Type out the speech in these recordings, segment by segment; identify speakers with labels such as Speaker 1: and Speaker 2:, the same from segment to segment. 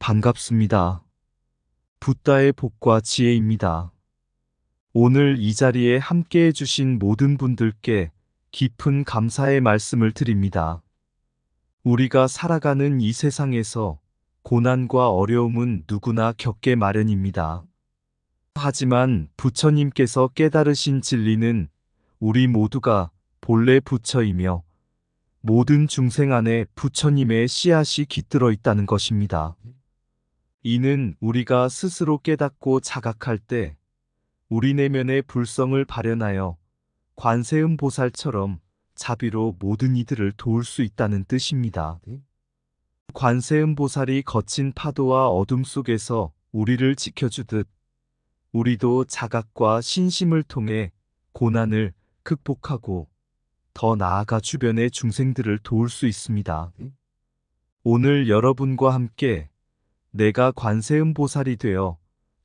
Speaker 1: 반갑습니다. 붓다의 복과 지혜입니다. 오늘 이 자리에 함께 해주신 모든 분들께 깊은 감사의 말씀을 드립니다. 우리가 살아가는 이 세상에서 고난과 어려움은 누구나 겪게 마련입니다. 하지만 부처님께서 깨달으신 진리는 우리 모두가 본래 부처이며 모든 중생 안에 부처님의 씨앗이 깃들어 있다는 것입니다. 이는 우리가 스스로 깨닫고 자각할 때 우리 내면의 불성을 발현하여 관세음 보살처럼 자비로 모든 이들을 도울 수 있다는 뜻입니다. 관세음 보살이 거친 파도와 어둠 속에서 우리를 지켜주듯 우리도 자각과 신심을 통해 고난을 극복하고 더 나아가 주변의 중생들을 도울 수 있습니다. 오늘 여러분과 함께 내가 관세음 보살이 되어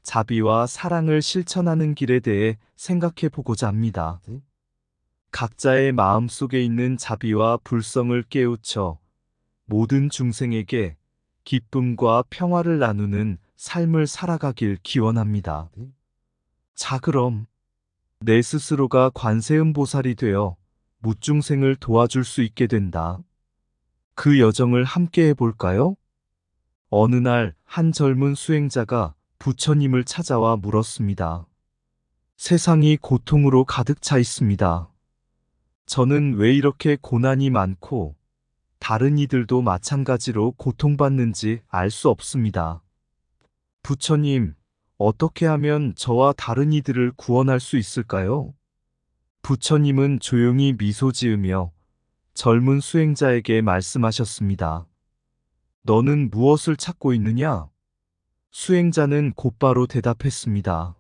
Speaker 1: 자비와 사랑을 실천하는 길에 대해 생각해 보고자 합니다. 각자의 마음 속에 있는 자비와 불성을 깨우쳐 모든 중생에게 기쁨과 평화를 나누는 삶을 살아가길 기원합니다. 자, 그럼 내 스스로가 관세음 보살이 되어 무중생을 도와줄 수 있게 된다. 그 여정을 함께 해볼까요? 어느 날 한 젊은 수행자가 부처님을 찾아와 물었습니다. 세상이 고통으로 가득 차 있습니다. 저는 왜 이렇게 고난이 많고 다른 이들도 마찬가지로 고통받는지 알 수 없습니다. 부처님, 어떻게 하면 저와 다른 이들을 구원할 수 있을까요? 부처님은 조용히 미소 지으며 젊은 수행자에게 말씀하셨습니다. 너는 무엇을 찾고 있느냐? 수행자는 곧바로 대답했습니다.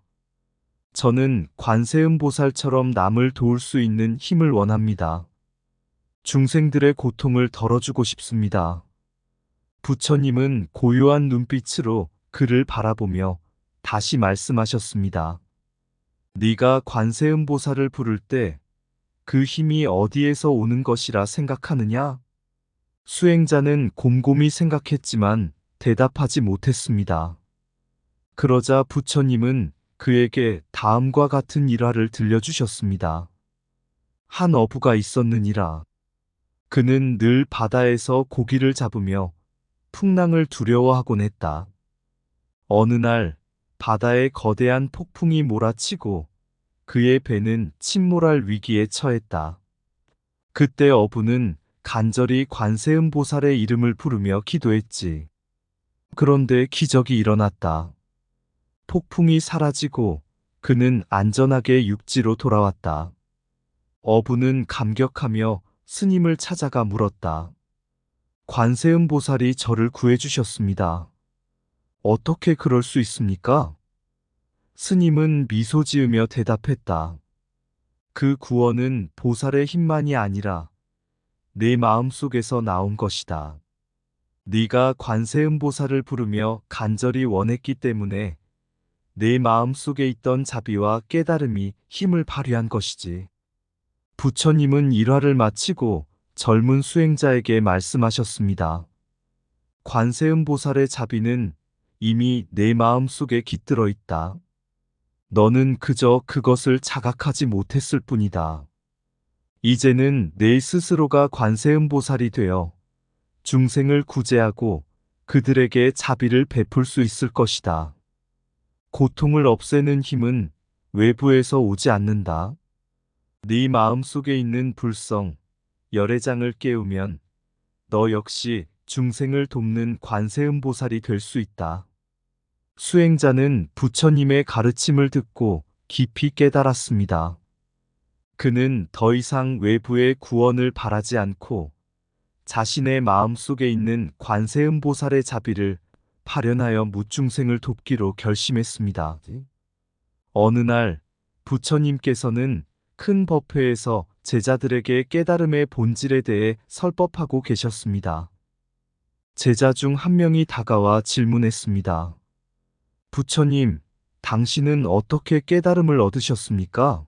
Speaker 1: 저는 관세음 보살처럼 남을 도울 수 있는 힘을 원합니다. 중생들의 고통을 덜어주고 싶습니다. 부처님은 고요한 눈빛으로 그를 바라보며 다시 말씀하셨습니다. 네가 관세음 보살을 부를 때 그 힘이 어디에서 오는 것이라 생각하느냐? 수행자는 곰곰이 생각했지만 대답하지 못했습니다. 그러자 부처님은 그에게 다음과 같은 일화를 들려주셨습니다. 한 어부가 있었느니라. 그는 늘 바다에서 고기를 잡으며 풍랑을 두려워하곤 했다. 어느 날 바다에 거대한 폭풍이 몰아치고 그의 배는 침몰할 위기에 처했다. 그때 어부는 간절히 관세음 보살의 이름을 부르며 기도했지. 그런데 기적이 일어났다. 폭풍이 사라지고 그는 안전하게 육지로 돌아왔다. 어부는 감격하며 스님을 찾아가 물었다. 관세음 보살이 저를 구해주셨습니다. 어떻게 그럴 수 있습니까? 스님은 미소 지으며 대답했다. 그 구원은 보살의 힘만이 아니라 내 마음 속에서 나온 것이다. 네가 관세음 보살을 부르며 간절히 원했기 때문에 내 마음 속에 있던 자비와 깨달음이 힘을 발휘한 것이지. 부처님은 일화를 마치고 젊은 수행자에게 말씀하셨습니다. 관세음 보살의 자비는 이미 내 마음 속에 깃들어 있다. 너는 그저 그것을 자각하지 못했을 뿐이다. 이제는 내 스스로가 관세음 보살이 되어 중생을 구제하고 그들에게 자비를 베풀 수 있을 것이다. 고통을 없애는 힘은 외부에서 오지 않는다. 네 마음 속에 있는 불성, 열애장을 깨우면 너 역시 중생을 돕는 관세음 보살이 될 수 있다. 수행자는 부처님의 가르침을 듣고 깊이 깨달았습니다. 그는 더 이상 외부의 구원을 바라지 않고 자신의 마음 속에 있는 관세음 보살의 자비를 발현하여 무중생을 돕기로 결심했습니다. 어느 날 부처님께서는 큰 법회에서 제자들에게 깨달음의 본질에 대해 설법하고 계셨습니다. 제자 중 한 명이 다가와 질문했습니다. 부처님, 당신은 어떻게 깨달음을 얻으셨습니까?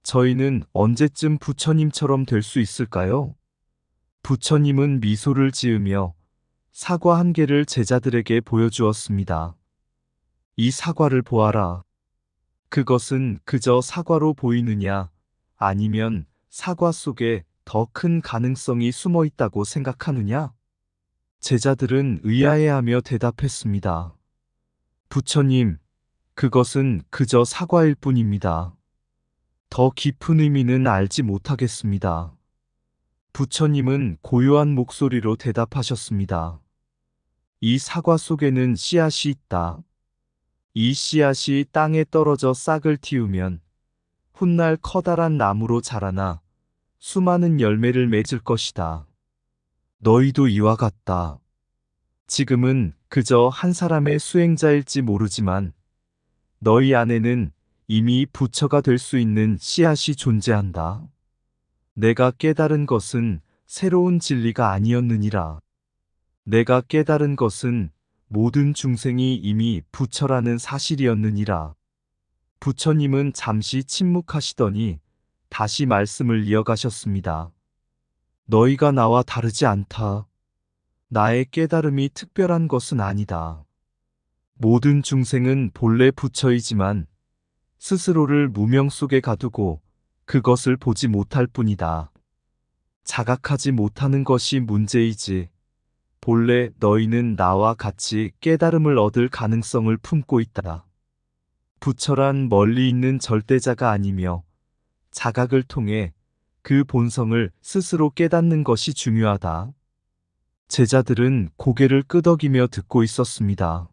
Speaker 1: 저희는 언제쯤 부처님처럼 될 수 있을까요? 부처님은 미소를 지으며 사과 한 개를 제자들에게 보여주었습니다. 이 사과를 보아라. 그것은 그저 사과로 보이느냐? 아니면 사과 속에 더 큰 가능성이 숨어 있다고 생각하느냐? 제자들은 의아해하며 대답했습니다. 부처님, 그것은 그저 사과일 뿐입니다. 더 깊은 의미는 알지 못하겠습니다. 부처님은 고요한 목소리로 대답하셨습니다. 이 사과 속에는 씨앗이 있다. 이 씨앗이 땅에 떨어져 싹을 틔우면 훗날 커다란 나무로 자라나 수많은 열매를 맺을 것이다. 너희도 이와 같다. 지금은 그저 한 사람의 수행자일지 모르지만 너희 안에는 이미 부처가 될 수 있는 씨앗이 존재한다. 내가 깨달은 것은 새로운 진리가 아니었느니라. 내가 깨달은 것은 모든 중생이 이미 부처라는 사실이었느니라. 부처님은 잠시 침묵하시더니 다시 말씀을 이어가셨습니다. 너희가 나와 다르지 않다. 나의 깨달음이 특별한 것은 아니다. 모든 중생은 본래 부처이지만 스스로를 무명 속에 가두고 그것을 보지 못할 뿐이다. 자각하지 못하는 것이 문제이지. 본래 너희는 나와 같이 깨달음을 얻을 가능성을 품고 있다. 부처란 멀리 있는 절대자가 아니며 자각을 통해 그 본성을 스스로 깨닫는 것이 중요하다. 제자들은 고개를 끄덕이며 듣고 있었습니다.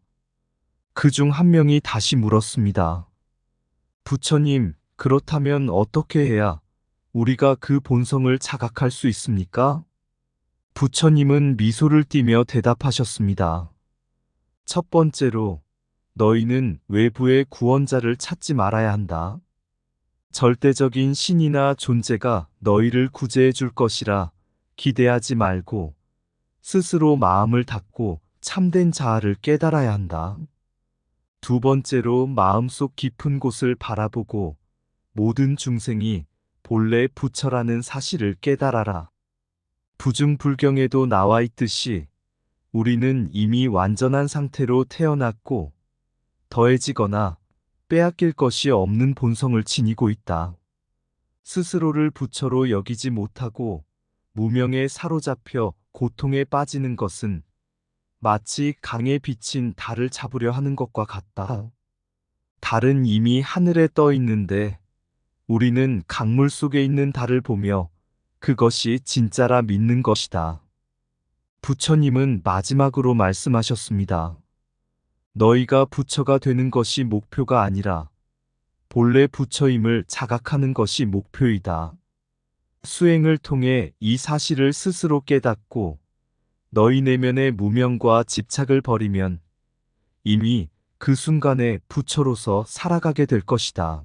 Speaker 1: 그중 한 명이 다시 물었습니다. 부처님, 그렇다면 어떻게 해야 우리가 그 본성을 자각할 수 있습니까? 부처님은 미소를 띠며 대답하셨습니다. 첫 번째로, 너희는 외부의 구원자를 찾지 말아야 한다. 절대적인 신이나 존재가 너희를 구제해 줄 것이라 기대하지 말고 스스로 마음을 닫고 참된 자아를 깨달아야 한다. 두 번째로 마음속 깊은 곳을 바라보고 모든 중생이 본래 부처라는 사실을 깨달아라. 부중불경에도 나와 있듯이 우리는 이미 완전한 상태로 태어났고 더해지거나 빼앗길 것이 없는 본성을 지니고 있다. 스스로를 부처로 여기지 못하고 무명에 사로잡혀 고통에 빠지는 것은 마치 강에 비친 달을 잡으려 하는 것과 같다. 달은 이미 하늘에 떠 있는데 우리는 강물 속에 있는 달을 보며 그것이 진짜라 믿는 것이다. 부처님은 마지막으로 말씀하셨습니다. 너희가 부처가 되는 것이 목표가 아니라 본래 부처임을 자각하는 것이 목표이다. 수행을 통해 이 사실을 스스로 깨닫고 너희 내면의 무명과 집착을 버리면 이미 그 순간에 부처로서 살아가게 될 것이다.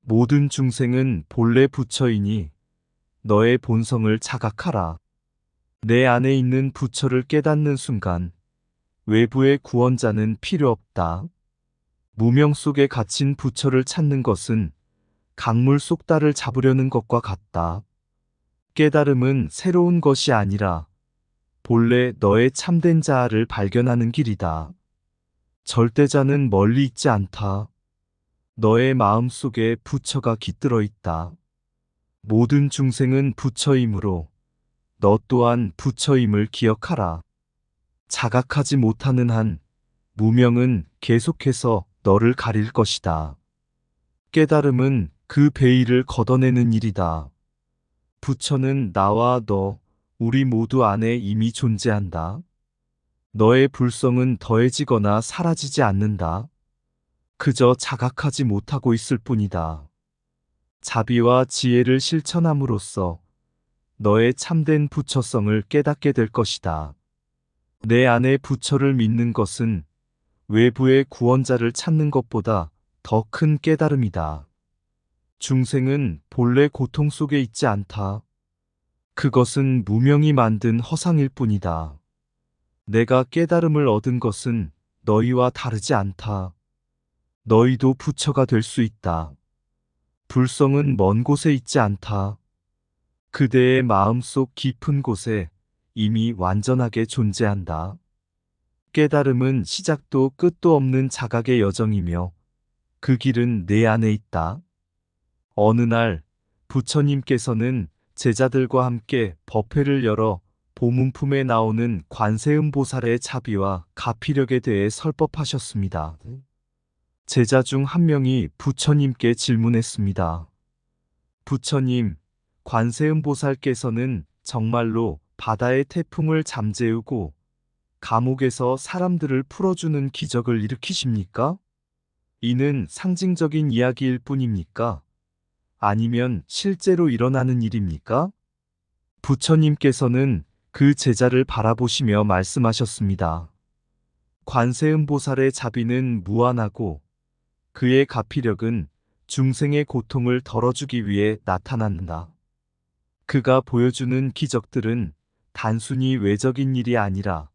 Speaker 1: 모든 중생은 본래 부처이니 너의 본성을 자각하라. 내 안에 있는 부처를 깨닫는 순간 외부의 구원자는 필요 없다. 무명 속에 갇힌 부처를 찾는 것은 강물 속 달을 잡으려는 것과 같다. 깨달음은 새로운 것이 아니라 본래 너의 참된 자아를 발견하는 길이다. 절대자는 멀리 있지 않다. 너의 마음 속에 부처가 깃들어 있다. 모든 중생은 부처이므로 너 또한 부처임을 기억하라. 자각하지 못하는 한 무명은 계속해서 너를 가릴 것이다. 깨달음은 그 베일을 걷어내는 일이다. 부처는 나와 너, 우리 모두 안에 이미 존재한다. 너의 불성은 더해지거나 사라지지 않는다. 그저 자각하지 못하고 있을 뿐이다. 자비와 지혜를 실천함으로써 너의 참된 부처성을 깨닫게 될 것이다. 내 안에 부처를 믿는 것은 외부의 구원자를 찾는 것보다 더 큰 깨달음이다. 중생은 본래 고통 속에 있지 않다. 그것은 무명이 만든 허상일 뿐이다. 내가 깨달음을 얻은 것은 너희와 다르지 않다. 너희도 부처가 될 수 있다. 불성은 먼 곳에 있지 않다. 그대의 마음속 깊은 곳에 이미 완전하게 존재한다. 깨달음은 시작도 끝도 없는 자각의 여정이며 그 길은 내 안에 있다. 어느 날 부처님께서는 제자들과 함께 법회를 열어 보문품에 나오는 관세음보살의 자비와 가피력에 대해 설법하셨습니다. 제자 중 한 명이 부처님께 질문했습니다. 부처님, 관세음보살께서는 정말로 바다의 태풍을 잠재우고 감옥에서 사람들을 풀어주는 기적을 일으키십니까? 이는 상징적인 이야기일 뿐입니까? 아니면 실제로 일어나는 일입니까? 부처님께서는 그 제자를 바라보시며 말씀하셨습니다. 관세음보살의 자비는 무한하고 그의 가피력은 중생의 고통을 덜어주기 위해 나타난다. 그가 보여주는 기적들은 단순히 외적인 일이 아니라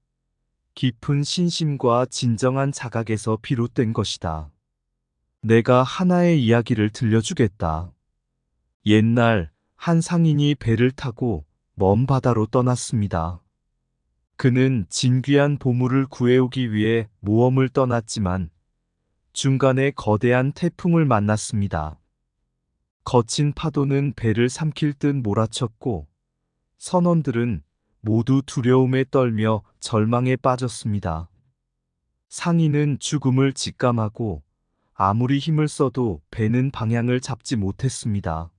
Speaker 1: 깊은 신심과 진정한 자각에서 비롯된 것이다. 내가 하나의 이야기를 들려주겠다. 옛날 한 상인이 배를 타고 먼 바다로 떠났습니다. 그는 진귀한 보물을 구해오기 위해 모험을 떠났지만 중간에 거대한 태풍을 만났습니다. 거친 파도는 배를 삼킬 듯 몰아쳤고 선원들은 모두 두려움에 떨며 절망에 빠졌습니다. 상인은 죽음을 직감하고 아무리 힘을 써도 배는 방향을 잡지 못했습니다.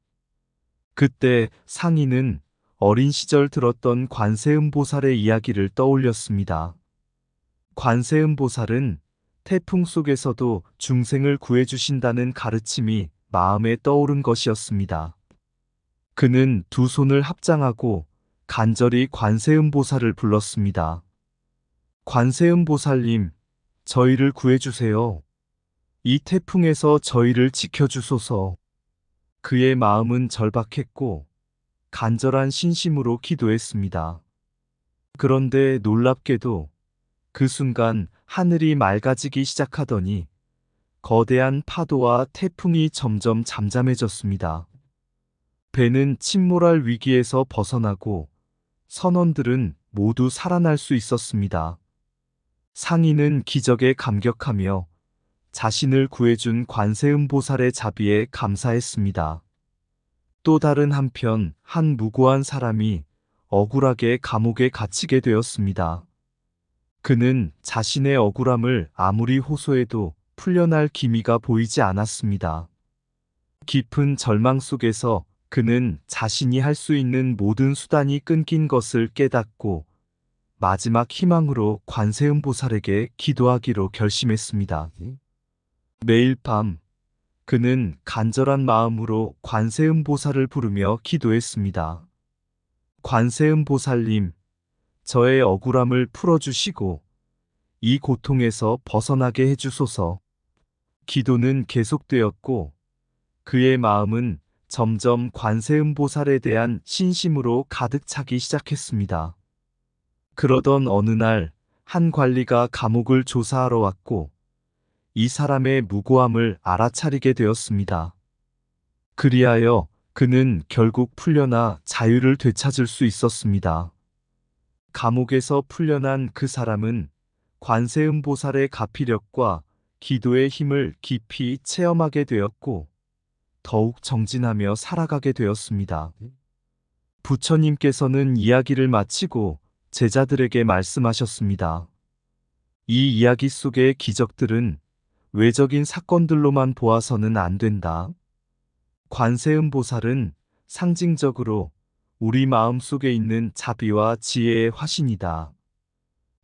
Speaker 1: 그때 상인은 어린 시절 들었던 관세음보살의 이야기를 떠올렸습니다. 관세음보살은 태풍 속에서도 중생을 구해주신다는 가르침이 마음에 떠오른 것이었습니다. 그는 두 손을 합장하고 간절히 관세음보살을 불렀습니다. 관세음보살님, 저희를 구해주세요. 이 태풍에서 저희를 지켜주소서. 그의 마음은 절박했고 간절한 신심으로 기도했습니다. 그런데 놀랍게도 그 순간 하늘이 맑아지기 시작하더니 거대한 파도와 태풍이 점점 잠잠해졌습니다. 배는 침몰할 위기에서 벗어나고 선원들은 모두 살아날 수 있었습니다. 상인은 기적에 감격하며 자신을 구해준 관세음보살의 자비에 감사했습니다. 또 다른 한편 한 무고한 사람이 억울하게 감옥에 갇히게 되었습니다. 그는 자신의 억울함을 아무리 호소해도 풀려날 기미가 보이지 않았습니다. 깊은 절망 속에서 그는 자신이 할 수 있는 모든 수단이 끊긴 것을 깨닫고 마지막 희망으로 관세음보살에게 기도하기로 결심했습니다. 매일 밤 그는 간절한 마음으로 관세음보살을 부르며 기도했습니다. 관세음보살님, 저의 억울함을 풀어주시고 이 고통에서 벗어나게 해주소서. 기도는 계속되었고 그의 마음은 점점 관세음보살에 대한 신심으로 가득 차기 시작했습니다. 그러던 어느 날 한 관리가 감옥을 조사하러 왔고 이 사람의 무고함을 알아차리게 되었습니다. 그리하여 그는 결국 풀려나 자유를 되찾을 수 있었습니다. 감옥에서 풀려난 그 사람은 관세음보살의 가피력과 기도의 힘을 깊이 체험하게 되었고 더욱 정진하며 살아가게 되었습니다. 부처님께서는 이야기를 마치고 제자들에게 말씀하셨습니다. 이 이야기 속의 기적들은 외적인 사건들로만 보아서는 안 된다. 관세음보살은 상징적으로 우리 마음 속에 있는 자비와 지혜의 화신이다.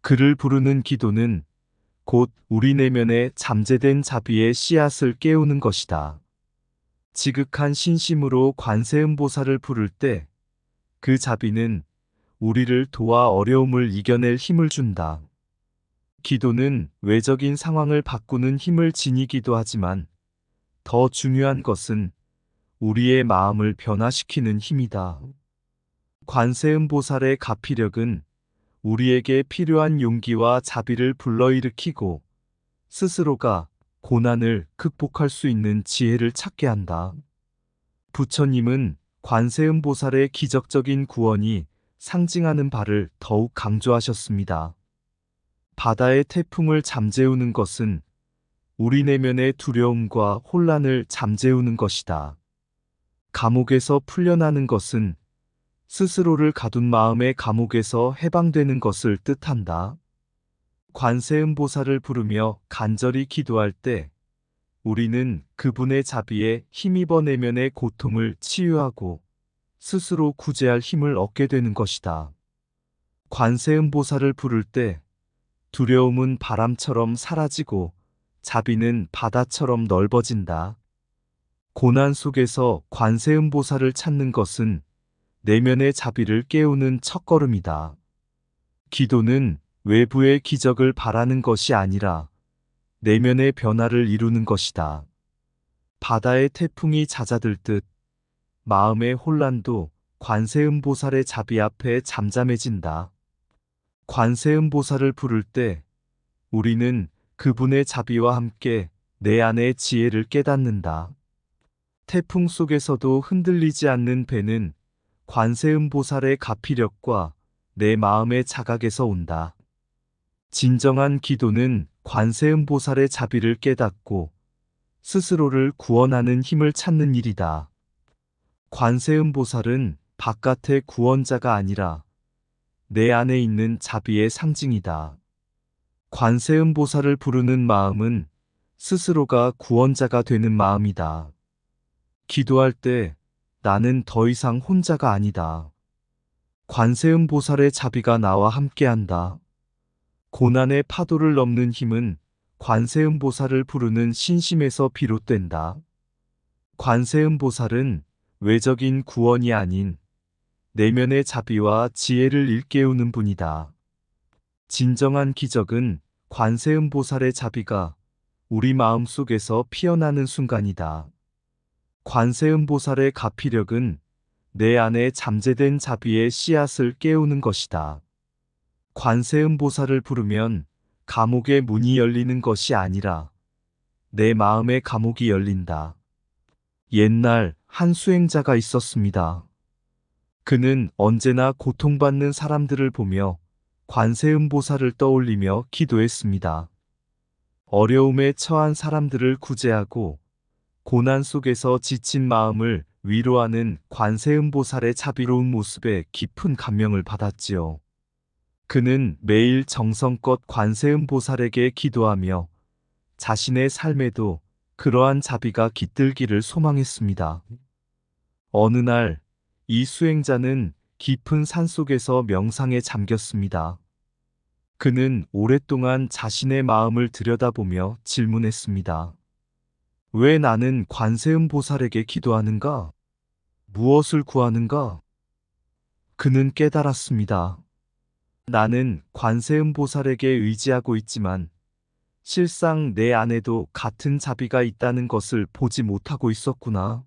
Speaker 1: 그를 부르는 기도는 곧 우리 내면에 잠재된 자비의 씨앗을 깨우는 것이다. 지극한 신심으로 관세음보살을 부를 때 그 자비는 우리를 도와 어려움을 이겨낼 힘을 준다. 기도는 외적인 상황을 바꾸는 힘을 지니기도 하지만 더 중요한 것은 우리의 마음을 변화시키는 힘이다. 관세음보살의 가피력은 우리에게 필요한 용기와 자비를 불러일으키고 스스로가 고난을 극복할 수 있는 지혜를 찾게 한다. 부처님은 관세음보살의 기적적인 구원이 상징하는 바를 더욱 강조하셨습니다. 바다의 태풍을 잠재우는 것은 우리 내면의 두려움과 혼란을 잠재우는 것이다. 감옥에서 풀려나는 것은 스스로를 가둔 마음의 감옥에서 해방되는 것을 뜻한다. 관세음보살을 부르며 간절히 기도할 때 우리는 그분의 자비에 힘입어 내면의 고통을 치유하고 스스로 구제할 힘을 얻게 되는 것이다. 관세음보살을 부를 때 두려움은 바람처럼 사라지고 자비는 바다처럼 넓어진다. 고난 속에서 관세음보살을 찾는 것은 내면의 자비를 깨우는 첫걸음이다. 기도는 외부의 기적을 바라는 것이 아니라 내면의 변화를 이루는 것이다. 바다의 태풍이 잦아들 듯 마음의 혼란도 관세음보살의 자비 앞에 잠잠해진다. 관세음보살을 부를 때 우리는 그분의 자비와 함께 내 안의 지혜를 깨닫는다. 태풍 속에서도 흔들리지 않는 배는 관세음보살의 가피력과 내 마음의 자각에서 온다. 진정한 기도는 관세음보살의 자비를 깨닫고 스스로를 구원하는 힘을 찾는 일이다. 관세음보살은 바깥의 구원자가 아니라 내 안에 있는 자비의 상징이다. 관세음보살을 부르는 마음은 스스로가 구원자가 되는 마음이다. 기도할 때 나는 더 이상 혼자가 아니다. 관세음보살의 자비가 나와 함께한다. 고난의 파도를 넘는 힘은 관세음보살을 부르는 신심에서 비롯된다. 관세음보살은 외적인 구원이 아닌 내면의 자비와 지혜를 일깨우는 분이다. 진정한 기적은 관세음보살의 자비가 우리 마음 속에서 피어나는 순간이다. 관세음보살의 가피력은 내 안에 잠재된 자비의 씨앗을 깨우는 것이다. 관세음보살을 부르면 감옥의 문이 열리는 것이 아니라 내 마음의 감옥이 열린다. 옛날 한 수행자가 있었습니다. 그는 언제나 고통받는 사람들을 보며 관세음보살을 떠올리며 기도했습니다. 어려움에 처한 사람들을 구제하고 고난 속에서 지친 마음을 위로하는 관세음보살의 자비로운 모습에 깊은 감명을 받았지요. 그는 매일 정성껏 관세음보살에게 기도하며 자신의 삶에도 그러한 자비가 깃들기를 소망했습니다. 어느 날 이 수행자는 깊은 산속에서 명상에 잠겼습니다. 그는 오랫동안 자신의 마음을 들여다보며 질문했습니다. 왜 나는 관세음보살에게 기도하는가? 무엇을 구하는가? 그는 깨달았습니다. 나는 관세음보살에게 의지하고 있지만 실상 내 안에도 같은 자비가 있다는 것을 보지 못하고 있었구나.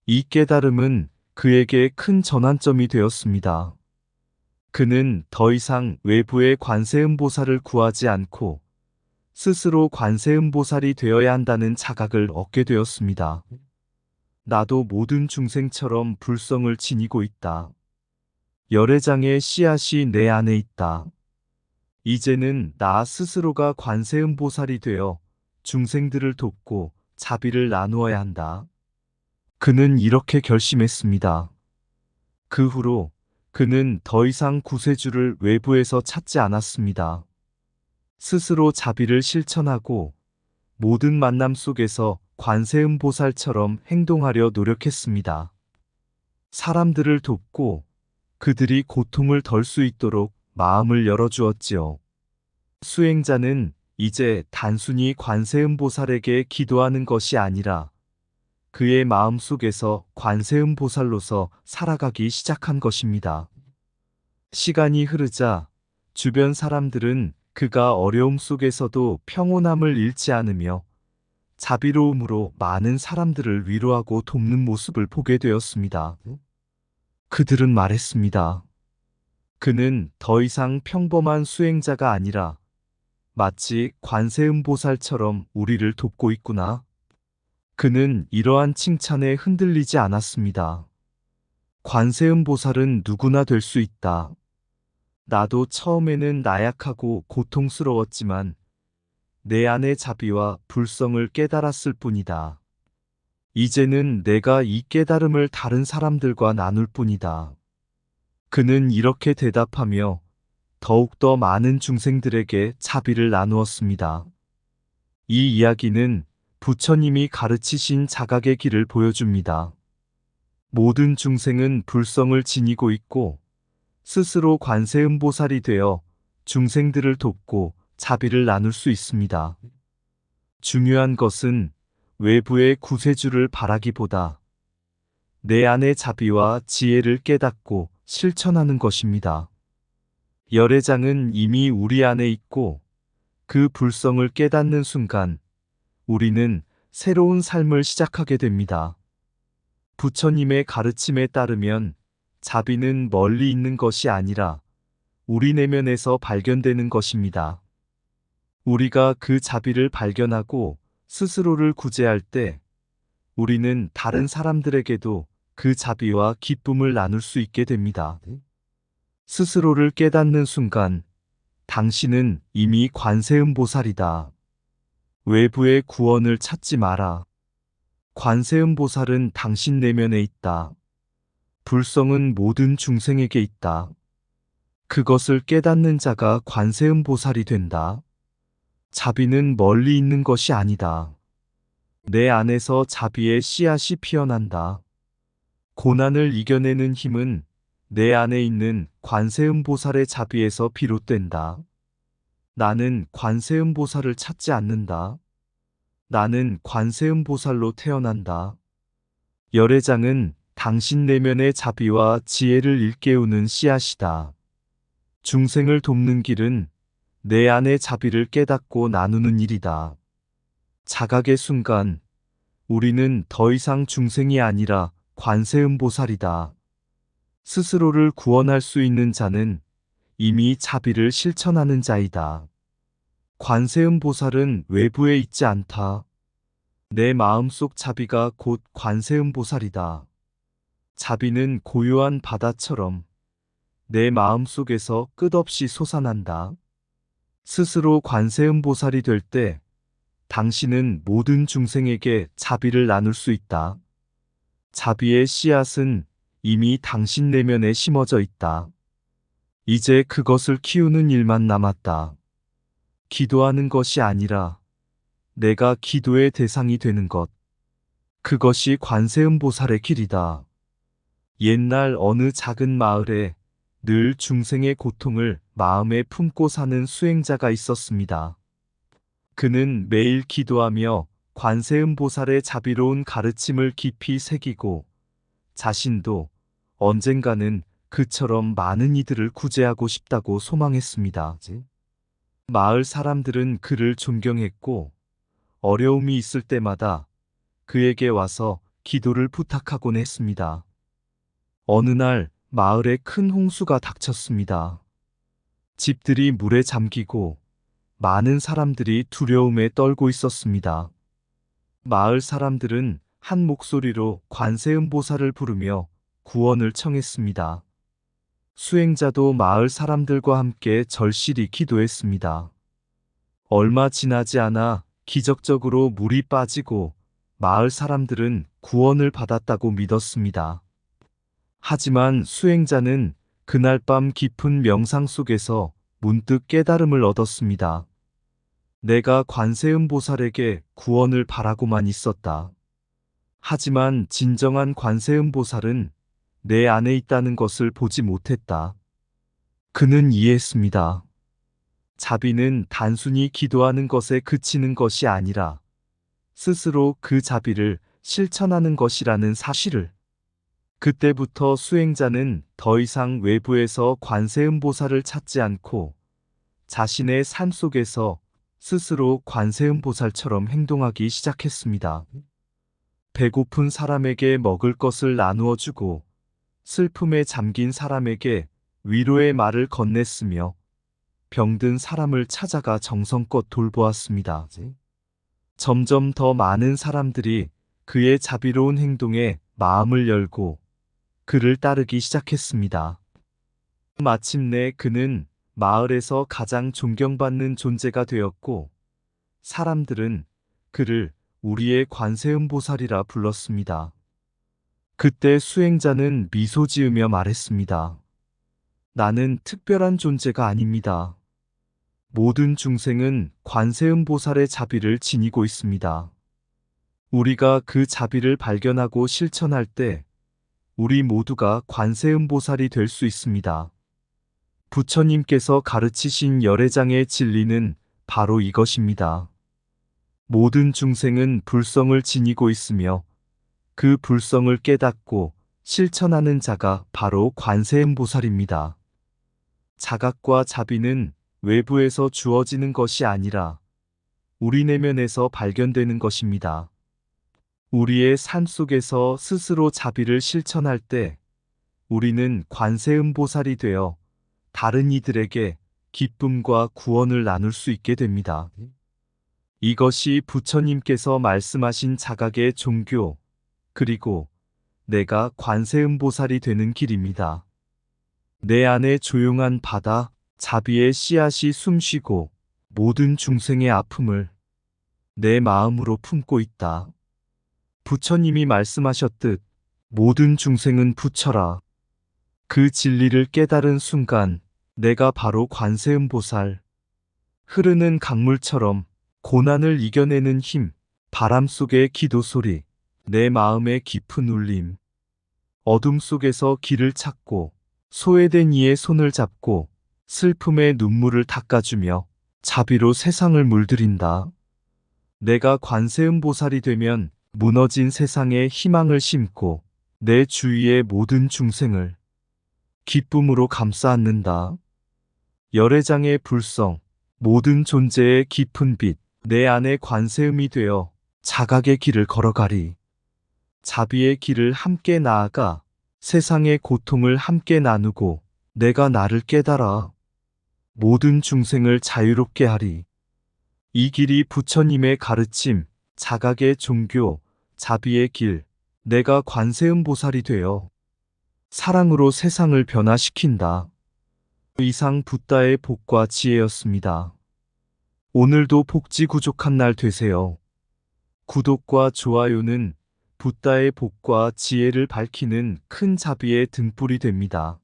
Speaker 1: 이 깨달음은 그에게 큰 전환점이 되었습니다. 그는 더 이상 외부의 관세음보살을 구하지 않고 스스로 관세음보살이 되어야 한다는 자각을 얻게 되었습니다. 나도 모든 중생처럼 불성을 지니고 있다. 열애장의 씨앗이 내 안에 있다. 이제는 나 스스로가 관세음보살이 되어 중생들을 돕고 자비를 나누어야 한다. 그는 이렇게 결심했습니다. 그 후로 그는 더 이상 구세주를 외부에서 찾지 않았습니다. 스스로 자비를 실천하고 모든 만남 속에서 관세음보살처럼 행동하려 노력했습니다. 사람들을 돕고 그들이 고통을 덜 수 있도록 마음을 열어주었지요. 수행자는 이제 단순히 관세음보살에게 기도하는 것이 아니라 그의 마음 속에서 관세음보살로서 살아가기 시작한 것입니다. 시간이 흐르자 주변 사람들은 그가 어려움 속에서도 평온함을 잃지 않으며 자비로움으로 많은 사람들을 위로하고 돕는 모습을 보게 되었습니다. 그들은 말했습니다. 그는 더 이상 평범한 수행자가 아니라 마치 관세음보살처럼 우리를 돕고 있구나. 그는 이러한 칭찬에 흔들리지 않았습니다. 관세음보살은 누구나 될 수 있다. 나도 처음에는 나약하고 고통스러웠지만 내 안의 자비와 불성을 깨달았을 뿐이다. 이제는 내가 이 깨달음을 다른 사람들과 나눌 뿐이다. 그는 이렇게 대답하며 더욱더 많은 중생들에게 자비를 나누었습니다. 이 이야기는 부처님이 가르치신 자각의 길을 보여줍니다. 모든 중생은 불성을 지니고 있고 스스로 관세음보살이 되어 중생들을 돕고 자비를 나눌 수 있습니다. 중요한 것은 외부의 구세주를 바라기보다 내 안의 자비와 지혜를 깨닫고 실천하는 것입니다. 열애장은 이미 우리 안에 있고 그 불성을 깨닫는 순간 우리는 새로운 삶을 시작하게 됩니다. 부처님의 가르침에 따르면 자비는 멀리 있는 것이 아니라 우리 내면에서 발견되는 것입니다. 우리가 그 자비를 발견하고 스스로를 구제할 때 우리는 다른 사람들에게도 그 자비와 기쁨을 나눌 수 있게 됩니다. 스스로를 깨닫는 순간 당신은 이미 관세음보살이다. 외부의 구원을 찾지 마라. 관세음보살은 당신 내면에 있다. 불성은 모든 중생에게 있다. 그것을 깨닫는 자가 관세음보살이 된다. 자비는 멀리 있는 것이 아니다. 내 안에서 자비의 씨앗이 피어난다. 고난을 이겨내는 힘은 내 안에 있는 관세음보살의 자비에서 비롯된다. 나는 관세음보살을 찾지 않는다. 나는 관세음보살로 태어난다. 열애장은 당신 내면의 자비와 지혜를 일깨우는 씨앗이다. 중생을 돕는 길은 내 안의 자비를 깨닫고 나누는 일이다. 자각의 순간 우리는 더 이상 중생이 아니라 관세음보살이다. 스스로를 구원할 수 있는 자는 이미 자비를 실천하는 자이다. 관세음보살은 외부에 있지 않다. 내 마음속 자비가 곧 관세음보살이다. 자비는 고요한 바다처럼 내 마음속에서 끝없이 솟아난다. 스스로 관세음보살이 될 때 당신은 모든 중생에게 자비를 나눌 수 있다. 자비의 씨앗은 이미 당신 내면에 심어져 있다. 이제 그것을 키우는 일만 남았다. 기도하는 것이 아니라 내가 기도의 대상이 되는 것. 그것이 관세음보살의 길이다. 옛날 어느 작은 마을에 늘 중생의 고통을 마음에 품고 사는 수행자가 있었습니다. 그는 매일 기도하며 관세음보살의 자비로운 가르침을 깊이 새기고 자신도 언젠가는 그처럼 많은 이들을 구제하고 싶다고 소망했습니다. 마을 사람들은 그를 존경했고 어려움이 있을 때마다 그에게 와서 기도를 부탁하곤 했습니다. 어느 날 마을에 큰 홍수가 닥쳤습니다. 집들이 물에 잠기고 많은 사람들이 두려움에 떨고 있었습니다. 마을 사람들은 한 목소리로 관세음보살을 부르며 구원을 청했습니다. 수행자도 마을 사람들과 함께 절실히 기도했습니다. 얼마 지나지 않아 기적적으로 물이 빠지고 마을 사람들은 구원을 받았다고 믿었습니다. 하지만 수행자는 그날 밤 깊은 명상 속에서 문득 깨달음을 얻었습니다. 내가 관세음보살에게 구원을 바라고만 있었다. 하지만 진정한 관세음보살은 내 안에 있다는 것을 보지 못했다. 그는 이해했습니다. 자비는 단순히 기도하는 것에 그치는 것이 아니라 스스로 그 자비를 실천하는 것이라는 사실을. 그때부터 수행자는 더 이상 외부에서 관세음보살을 찾지 않고 자신의 삶 속에서 스스로 관세음보살처럼 행동하기 시작했습니다. 배고픈 사람에게 먹을 것을 나누어 주고 슬픔에 잠긴 사람에게 위로의 말을 건넸으며 병든 사람을 찾아가 정성껏 돌보았습니다. 점점 더 많은 사람들이 그의 자비로운 행동에 마음을 열고 그를 따르기 시작했습니다. 마침내 그는 마을에서 가장 존경받는 존재가 되었고, 사람들은 그를 우리의 관세음보살이라 불렀습니다. 그때 수행자는 미소 지으며 말했습니다. 나는 특별한 존재가 아닙니다. 모든 중생은 관세음보살의 자비를 지니고 있습니다. 우리가 그 자비를 발견하고 실천할 때 우리 모두가 관세음보살이 될 수 있습니다. 부처님께서 가르치신 열애장의 진리는 바로 이것입니다. 모든 중생은 불성을 지니고 있으며 그 불성을 깨닫고 실천하는 자가 바로 관세음보살입니다. 자각과 자비는 외부에서 주어지는 것이 아니라 우리 내면에서 발견되는 것입니다. 우리의 삶 속에서 스스로 자비를 실천할 때 우리는 관세음보살이 되어 다른 이들에게 기쁨과 구원을 나눌 수 있게 됩니다. 이것이 부처님께서 말씀하신 자각의 종교, 그리고 내가 관세음보살이 되는 길입니다. 내 안에 조용한 바다, 자비의 씨앗이 숨쉬고 모든 중생의 아픔을 내 마음으로 품고 있다. 부처님이 말씀하셨듯 모든 중생은 부처라. 그 진리를 깨달은 순간 내가 바로 관세음보살. 흐르는 강물처럼 고난을 이겨내는 힘, 바람 속의 기도 소리, 내 마음의 깊은 울림. 어둠 속에서 길을 찾고 소외된 이의 손을 잡고 슬픔의 눈물을 닦아주며 자비로 세상을 물들인다. 내가 관세음보살이 되면 무너진 세상에 희망을 심고 내 주위의 모든 중생을 기쁨으로 감싸 안는다. 열애장의 불성, 모든 존재의 깊은 빛, 내 안에 관세음이 되어 자각의 길을 걸어가리. 자비의 길을 함께 나아가 세상의 고통을 함께 나누고 내가 나를 깨달아 모든 중생을 자유롭게 하리. 이 길이 부처님의 가르침, 자각의 종교, 자비의 길, 내가 관세음보살이 되어 사랑으로 세상을 변화시킨다. 이상 붓다의 복과 지혜였습니다. 오늘도 복지구족한 날 되세요. 구독과 좋아요는 붓다의 복과 지혜를 밝히는 큰 자비의 등불이 됩니다.